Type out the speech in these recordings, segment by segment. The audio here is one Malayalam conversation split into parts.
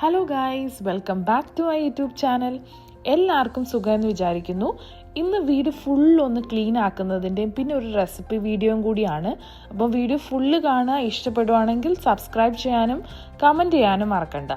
Hello guys, welcome back to my YouTube channel. എല്ലാവർക്കും സുഖമെന്ന് വിചാരിക്കുന്നു. ഇന്ന് വീട് ഫുള്ളൊന്ന് ക്ലീൻ ആക്കുന്നതിൻ്റെയും പിന്നെ ഒരു റെസിപ്പി വീഡിയോയും കൂടിയാണ്. അപ്പോൾ വീഡിയോ ഫുള്ള് കാണുക. ഇഷ്ടപ്പെടുവാണെങ്കിൽ സബ്സ്ക്രൈബ് ചെയ്യാനും കമൻറ്റ് ചെയ്യാനും മറക്കണ്ട.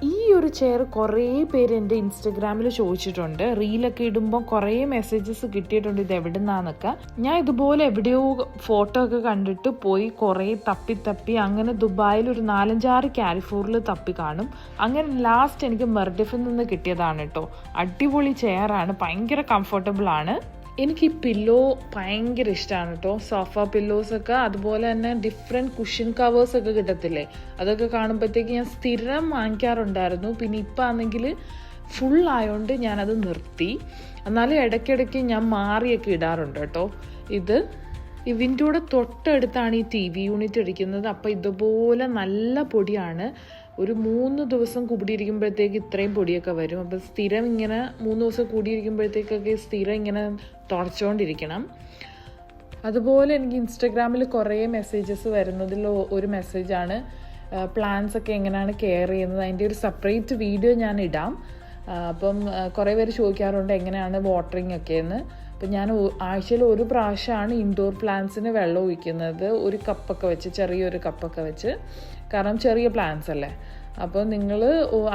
ഈ ഒരു ചെയർ കുറേ പേര് എൻ്റെ ഇൻസ്റ്റഗ്രാമിൽ ചോദിച്ചിട്ടുണ്ട്. റീലൊക്കെ ഇടുമ്പോൾ കുറേ മെസ്സേജസ് കിട്ടിയിട്ടുണ്ട് ഇത് എവിടെ നിന്നാന്നൊക്കെ. ഞാൻ ഇതുപോലെ എവിടെയോ ഫോട്ടോ ഒക്കെ കണ്ടിട്ട് പോയി കുറേ തപ്പി അങ്ങനെ ദുബായിൽ ഒരു 4-5 കാലിഫോറിൽ തപ്പി കാണും. അങ്ങനെ ലാസ്റ്റ് എനിക്ക് മെർഡിഫിൽ നിന്ന് കിട്ടിയതാണ് കേട്ടോ. അടിപൊളി ചെയറാണ്, ഭയങ്കര കംഫർട്ടബിൾ ആണ്. എനിക്ക് ഈ പില്ലോ ഭയങ്കര ഇഷ്ടമാണ് കേട്ടോ. സോഫ പില്ലോസൊക്കെ, അതുപോലെ തന്നെ ഡിഫറെൻറ്റ് കുഷൻ കവേഴ്സൊക്കെ കിട്ടത്തില്ലേ, അതൊക്കെ കാണുമ്പോഴത്തേക്ക് ഞാൻ സ്ഥിരം വാങ്ങിക്കാറുണ്ടായിരുന്നു. പിന്നെ ഇപ്പം ആണെങ്കിൽ ഫുള്ളായതുകൊണ്ട് ഞാനത് നിർത്തി. എന്നാലും ഇടയ്ക്കിടയ്ക്ക് ഞാൻ മാറിയൊക്കെ ഇടാറുണ്ട് കേട്ടോ. ഇത് ഇതിൻ്റെ കൂടെ തൊട്ടടുത്താണ് ഈ TV യൂണിറ്റ് ഇരിക്കുന്നത്. അപ്പോൾ ഇതുപോലെ നല്ല പൊടിയാണ്. ഒരു 3 ദിവസം കൂടിയിരിക്കുമ്പോഴത്തേക്ക് ഇത്രയും പൊടിയൊക്കെ വരും. അപ്പോൾ സ്ഥിരം ഇങ്ങനെ 3 ദിവസം കൂടിയിരിക്കുമ്പോഴത്തേക്കൊക്കെ സ്ഥിരം ഇങ്ങനെ തുടച്ചുകൊണ്ടിരിക്കണം. അതുപോലെ എനിക്ക് ഇൻസ്റ്റഗ്രാമിൽ കുറേ മെസ്സേജസ് വരുന്നതിൽ ഒരു മെസ്സേജാണ് പ്ലാന്റ്സ് ഒക്കെ എങ്ങനെയാണ് കെയർ ചെയ്യുന്നത്. അതിൻ്റെ ഒരു സെപ്പറേറ്റ് വീഡിയോ ഞാൻ ഇടാം. അപ്പം കുറേ പേര് ചോദിക്കാറുണ്ട് എങ്ങനെയാണ് വാട്ടറിങ് ഒക്കെ എന്ന്. അപ്പം ഞാൻ ആഴ്ചയിൽ ഒരു പ്രാവശ്യമാണ് ഇൻഡോർ പ്ലാന്റ്സിന് വെള്ളം ഒഴിക്കുന്നത്. ഒരു കപ്പൊക്കെ വെച്ച്, ചെറിയൊരു കപ്പൊക്കെ വെച്ച്, കാരണം ചെറിയ പ്ലാന്റ്സ് അല്ലേ. അപ്പോൾ നിങ്ങൾ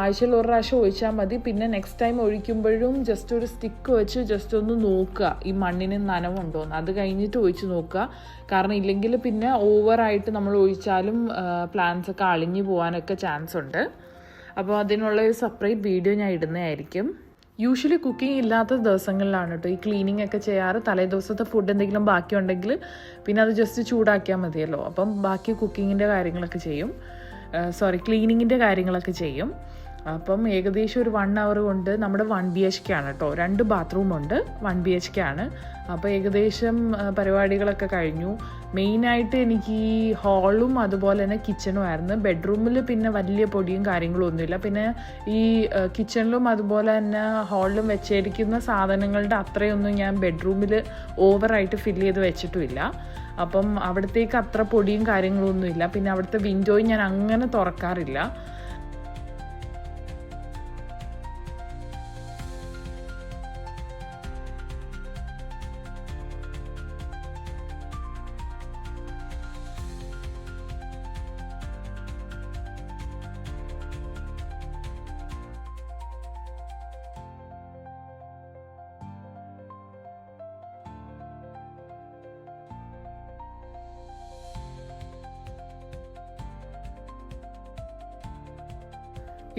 ആഴ്ചയിൽ ഒരു പ്രാവശ്യം ഒഴിച്ചാൽ മതി. പിന്നെ നെക്സ്റ്റ് ടൈം ഒഴിക്കുമ്പോഴും ജസ്റ്റ് ഒരു സ്റ്റിക്ക് വെച്ച് ജസ്റ്റ് ഒന്ന് നോക്കുക ഈ മണ്ണിന് നനവുണ്ടോയെന്ന്. അത് കഴിഞ്ഞിട്ട് ഒഴിച്ച് നോക്കുക. കാരണം ഇല്ലെങ്കിൽ പിന്നെ ഓവറായിട്ട് നമ്മൾ ഒഴിച്ചാലും പ്ലാന്റ്സ് ഒക്കെ അളിഞ്ഞു പോകാനൊക്കെ ചാൻസ് ഉണ്ട്. അപ്പോൾ അതിനുള്ള ഒരു സെപ്പറേറ്റ് വീഡിയോ ഞാൻ ഇടുന്നതായിരിക്കും. യൂഷ്വലി കുക്കിംഗ് ഇല്ലാത്ത ദിവസങ്ങളിലാണ് കേട്ടോ ഈ ക്ലീനിങ് ഒക്കെ ചെയ്യാറ്. തലേ ദിവസത്തെ ഫുഡ് എന്തെങ്കിലും ബാക്കിയുണ്ടെങ്കിൽ പിന്നെ അത് ജസ്റ്റ് ചൂടാക്കിയാൽ മതിയല്ലോ. അപ്പം ബാക്കി കുക്കിങ്ങിൻ്റെ കാര്യങ്ങളൊക്കെ ചെയ്യും, ക്ലീനിങ്ങിൻ്റെ കാര്യങ്ങളൊക്കെ ചെയ്യും. അപ്പം ഏകദേശം ഒരു 1 hour കൊണ്ട് നമ്മുടെ 1 BHK ആണ് കേട്ടോ. 2 ബാത്റൂമുണ്ട്, 1 BHK ആണ്. അപ്പോൾ ഏകദേശം പരിപാടികളൊക്കെ കഴിഞ്ഞു. മെയിനായിട്ട് എനിക്ക് ഈ ഹാളും അതുപോലെ തന്നെ കിച്ചണും ആയിരുന്നു. ബെഡ്റൂമിൽ പിന്നെ വലിയ പൊടിയും കാര്യങ്ങളും ഒന്നുമില്ല. പിന്നെ ഈ കിച്ചണിലും അതുപോലെ തന്നെ ഹാളിലും വെച്ചിരിക്കുന്ന സാധനങ്ങളുടെ അത്രയൊന്നും ഞാൻ ബെഡ്റൂമിൽ ഓവറായിട്ട് ഫില്ല് ചെയ്ത് വെച്ചിട്ടുമില്ല. അപ്പം അവിടത്തേക്ക് അത്ര പൊടിയും കാര്യങ്ങളും ഒന്നുമില്ല. പിന്നെ അവിടുത്തെ വിൻഡോയും ഞാൻ അങ്ങനെ തുറക്കാറില്ല.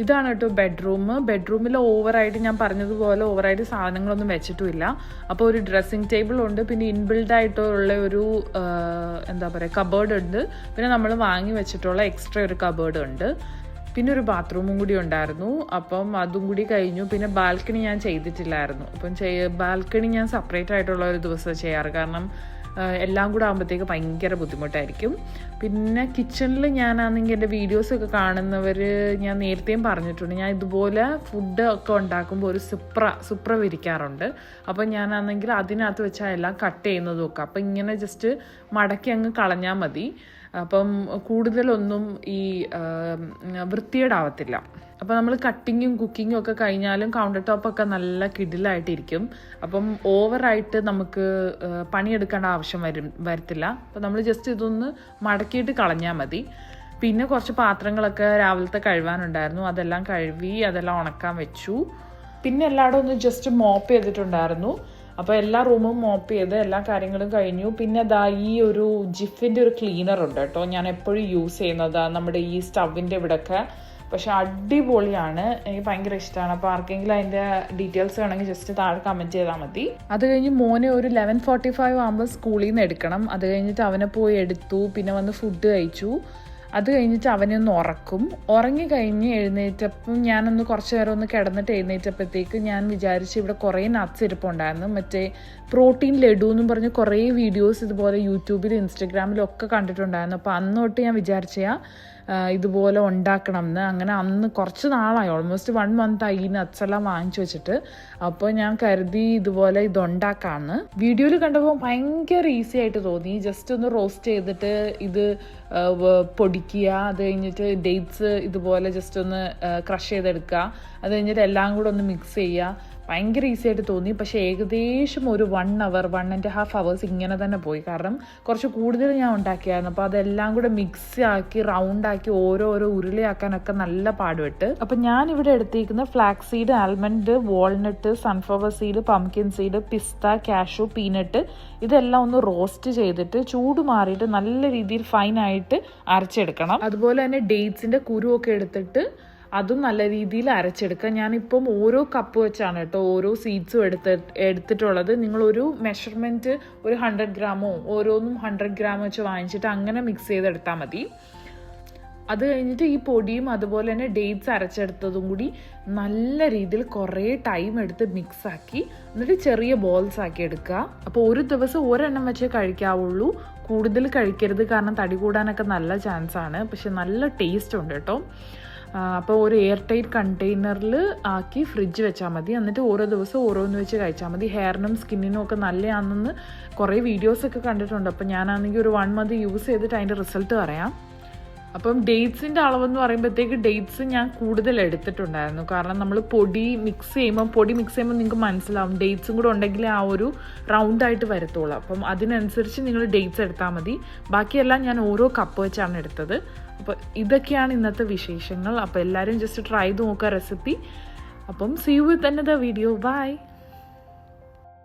ഇതാണ് കേട്ടോ ബെഡ്റൂമിൽ ഓവറായിട്ട് ഞാൻ പറഞ്ഞതുപോലെ ഓവറായിട്ട് സാധനങ്ങളൊന്നും വെച്ചിട്ടുമില്ല. അപ്പോൾ ഒരു ഡ്രസ്സിങ് ടേബിൾ ഉണ്ട്, പിന്നെ ഇൻബിൽഡ് ആയിട്ടുള്ള ഒരു കബേർഡ് ഉണ്ട്, പിന്നെ നമ്മൾ വാങ്ങി വെച്ചിട്ടുള്ള എക്സ്ട്രാ ഒരു കബേർഡ് ഉണ്ട്, പിന്നെ ഒരു ബാത്റൂമും കൂടി ഉണ്ടായിരുന്നു. അപ്പം അതും കൂടി കഴിഞ്ഞു. പിന്നെ ബാൽക്കണി ഞാൻ ചെയ്തിട്ടില്ലായിരുന്നു. അപ്പം ബാൽക്കണി ഞാൻ സെപ്പറേറ്റ് ആയിട്ടുള്ള ഒരു ദിവസം ചെയ്യാറ്, കാരണം എല്ലാം കൂടെ ആകുമ്പോഴത്തേക്ക് ഭയങ്കര ബുദ്ധിമുട്ടായിരിക്കും. പിന്നെ കിച്ചണിൽ ഞാനാണെങ്കിൽ എൻ്റെ വീഡിയോസൊക്കെ കാണുന്നവർ ഞാൻ നേരത്തെയും പറഞ്ഞിട്ടുണ്ട്, ഞാൻ ഇതുപോലെ ഫുഡ് ഒക്കെ ഉണ്ടാക്കുമ്പോൾ ഒരു സുപ്ര വിരിക്കാറുണ്ട്. അപ്പം ഞാനാണെങ്കിൽ അതിനകത്ത് വെച്ചാൽ എല്ലാം കട്ട് ചെയ്യുന്നത് നോക്കുക. അപ്പം ഇങ്ങനെ ജസ്റ്റ് മടക്കി അങ്ങ് കളഞ്ഞാൽ മതി. അപ്പം കൂടുതലൊന്നും ഈ വൃത്തികേടാവത്തില്ല. അപ്പോൾ നമ്മൾ കട്ടിങ്ങും കുക്കിങ്ങും ഒക്കെ കഴിഞ്ഞാലും കൗണ്ടർ ടോപ്പൊക്കെ നല്ല കിടിലായിട്ടിരിക്കും. അപ്പം ഓവറായിട്ട് നമുക്ക് പണിയെടുക്കേണ്ട ആവശ്യം വരത്തില്ല. അപ്പോൾ നമ്മൾ ജസ്റ്റ് ഇതൊന്ന് മടക്കിയിട്ട് കളഞ്ഞാൽ മതി. പിന്നെ കുറച്ച് പാത്രങ്ങളൊക്കെ രാവിലത്തെ കഴുകാനുണ്ടായിരുന്നു, അതെല്ലാം കഴുകി അതെല്ലാം ഉണക്കാൻ വെച്ചു. പിന്നെ എല്ലായിടും ഒന്ന് ജസ്റ്റ് മോപ്പ് ചെയ്തിട്ടുണ്ടായിരുന്നു. അപ്പോൾ എല്ലാ റൂമും മോപ്പ് ചെയ്ത് എല്ലാ കാര്യങ്ങളും കഴിഞ്ഞു. പിന്നെ ഈ ഒരു ജിഫിൻ്റെ ഒരു ക്ലീനർ ഉണ്ട് കേട്ടോ, ഞാൻ എപ്പോഴും യൂസ് ചെയ്യുന്നത് നമ്മുടെ ഈ സ്റ്റവിൻ്റെ ഇവിടെയൊക്കെ. പക്ഷെ അടിപൊളിയാണ്, എനിക്ക് ഭയങ്കര ഇഷ്ടമാണ്. അപ്പോൾ ആർക്കെങ്കിലും അതിൻ്റെ ഡീറ്റെയിൽസ് വേണമെങ്കിൽ ജസ്റ്റ് താഴെ കമൻറ്റ് ചെയ്താൽ മതി. അത് കഴിഞ്ഞ് മോനെ ഒരു 11:45 ആകുമ്പോൾ സ്കൂളിൽ നിന്ന് എടുക്കണം. അത് കഴിഞ്ഞിട്ട് അവനെ പോയി എടുത്തു, പിന്നെ വന്ന് ഫുഡ് കഴിച്ചു. അത് കഴിഞ്ഞിട്ട് അവനെ ഒന്ന് ഉറക്കും. ഉറങ്ങി കഴിഞ്ഞ് എഴുന്നേറ്റപ്പം ഞാനൊന്ന് കുറച്ച് നേരം ഒന്ന് കിടന്നിട്ട് എഴുന്നേറ്റപ്പോഴത്തേക്ക് ഞാൻ വിചാരിച്ച് ഇവിടെ കുറേ നട്ട്സ് ഇരിപ്പുണ്ടായിരുന്നു. മറ്റേ പ്രോട്ടീൻ ലഡു എന്നും പറഞ്ഞ് കുറേ വീഡിയോസ് ഇതുപോലെ യൂട്യൂബിലും ഇൻസ്റ്റഗ്രാമിലും ഒക്കെ കണ്ടിട്ടുണ്ടായിരുന്നു. അപ്പോൾ അന്ന് തൊട്ട് ഞാൻ വിചാരിച്ചാൽ ഇതുപോലെ ഉണ്ടാക്കണം എന്ന്. അങ്ങനെ അന്ന് കുറച്ച് നാളായി, ഓൾമോസ്റ്റ് 1 month ആയി ഈ നട്ട്സ് എല്ലാം വാങ്ങിച്ചു വെച്ചിട്ട്. അപ്പോൾ ഞാൻ കരുതി ഇതുപോലെ ഇതുണ്ടാക്കാമെന്ന്. വീഡിയോയിൽ കണ്ടപ്പോൾ ഭയങ്കര ഈസി ആയിട്ട് തോന്നി. ജസ്റ്റ് ഒന്ന് റോസ്റ്റ് ചെയ്തിട്ട് ഇത് പൊടിക്കുക, അത് കഴിഞ്ഞിട്ട് ഡേറ്റ്സ് ഇതുപോലെ ജസ്റ്റ് ഒന്ന് ക്രഷ് ചെയ്തെടുക്കുക, അത് കഴിഞ്ഞിട്ട് എല്ലാം കൂടെ ഒന്ന് മിക്സ് ചെയ്യുക. ഭയങ്കര ഈസി ആയിട്ട് തോന്നി. പക്ഷേ ഏകദേശം ഒരു 1 hour 1.5 hours ഇങ്ങനെ തന്നെ പോയി. കാരണം കുറച്ച് കൂടുതൽ ഞാൻ ഉണ്ടാക്കിയായിരുന്നു. അപ്പോൾ അതെല്ലാം കൂടെ മിക്സ് ആക്കി റൗണ്ടാക്കി ഓരോരോ ഉരുളയാക്കാനൊക്കെ നല്ല പാടുപെട്ട്. അപ്പം ഞാനിവിടെ എടുത്തിരിക്കുന്ന flax seed, almond, walnut, sunflower seed, pumpkin seed, pista, cashew, peanut ഇതെല്ലാം ഒന്ന് റോസ്റ്റ് ചെയ്തിട്ട് ചൂട് മാറിയിട്ട് നല്ല രീതിയിൽ ഫൈനായിട്ട് അരച്ചെടുക്കണം. അതുപോലെ തന്നെ ഡേറ്റ്സിൻ്റെ കുരുവൊക്കെ എടുത്തിട്ട് അതും നല്ല രീതിയിൽ അരച്ചെടുക്കുക. ഞാനിപ്പം ഓരോ കപ്പ് വെച്ചാണ് കേട്ടോ ഓരോ സീഡ്സും എടുത്തിട്ടുള്ളത്. നിങ്ങളൊരു മെഷർമെൻറ്റ് ഒരു 100 ഗ്രാമോ ഓരോന്നും 100 ഗ്രാം വെച്ച് വാങ്ങിച്ചിട്ട് അങ്ങനെ മിക്സ് ചെയ്തെടുത്താൽ മതി. അത് കഴിഞ്ഞിട്ട് ഈ പൊടിയും അതുപോലെ തന്നെ ഡേറ്റ്സ് അരച്ചെടുത്തതും കൂടി നല്ല രീതിയിൽ കുറേ ടൈം എടുത്ത് മിക്സാക്കി എന്നിട്ട് ചെറിയ ബോൾസ് ആക്കി എടുക്കുക. അപ്പോൾ ഒരു ദിവസം ഒരെണ്ണം വെച്ചേ കഴിക്കാവുള്ളൂ, കൂടുതൽ കഴിക്കരുത്. കാരണം തടി കൂടാനൊക്കെ നല്ല ചാൻസാണ്. പക്ഷെ നല്ല ടേസ്റ്റ് ഉണ്ട് കേട്ടോ. അപ്പോൾ ഒരു എയർ ടൈറ്റ് കണ്ടെയ്നറിൽ ആക്കി ഫ്രിഡ്ജ് വെച്ചാൽ മതി. എന്നിട്ട് ഓരോ ദിവസം ഓരോന്ന് വെച്ച് കഴിച്ചാൽ മതി. ഹെയറിനും സ്കിന്നിനും ഒക്കെ നല്ലതാണെന്ന് കുറേ വീഡിയോസൊക്കെ കണ്ടിട്ടുണ്ട്. അപ്പോൾ ഞാനാണെങ്കിൽ ഒരു 1 month യൂസ് ചെയ്തിട്ട് അതിൻ്റെ റിസൾട്ട് പറയാം. അപ്പം ഡേറ്റ്സിൻ്റെ അളവെന്ന് പറയുമ്പോഴത്തേക്ക് ഡേറ്റ്സ് ഞാൻ കൂടുതൽ എടുത്തിട്ടുണ്ടായിരുന്നു. കാരണം നമ്മൾ പൊടി മിക്സ് ചെയ്യുമ്പോൾ നിങ്ങൾക്ക് മനസ്സിലാവും ഡേറ്റ്സും കൂടെ ഉണ്ടെങ്കിൽ ആ ഒരു റൗണ്ടായിട്ട് വരത്തുള്ളൂ. അപ്പം അതിനനുസരിച്ച് നിങ്ങൾ ഡേറ്റ്സ് എടുത്താൽ മതി. ബാക്കിയെല്ലാം ഞാൻ ഓരോ കപ്പ് വെച്ചാണ് എടുത്തത്. അപ്പോൾ ഇതൊക്കെയാണ് ഇന്നത്തെ വിശേഷങ്ങൾ. അപ്പോൾ എല്ലാവരും ജസ്റ്റ് ട്രൈ ചെയ്ത് നോക്കുക റെസിപ്പി. അപ്പം see you with another video. By.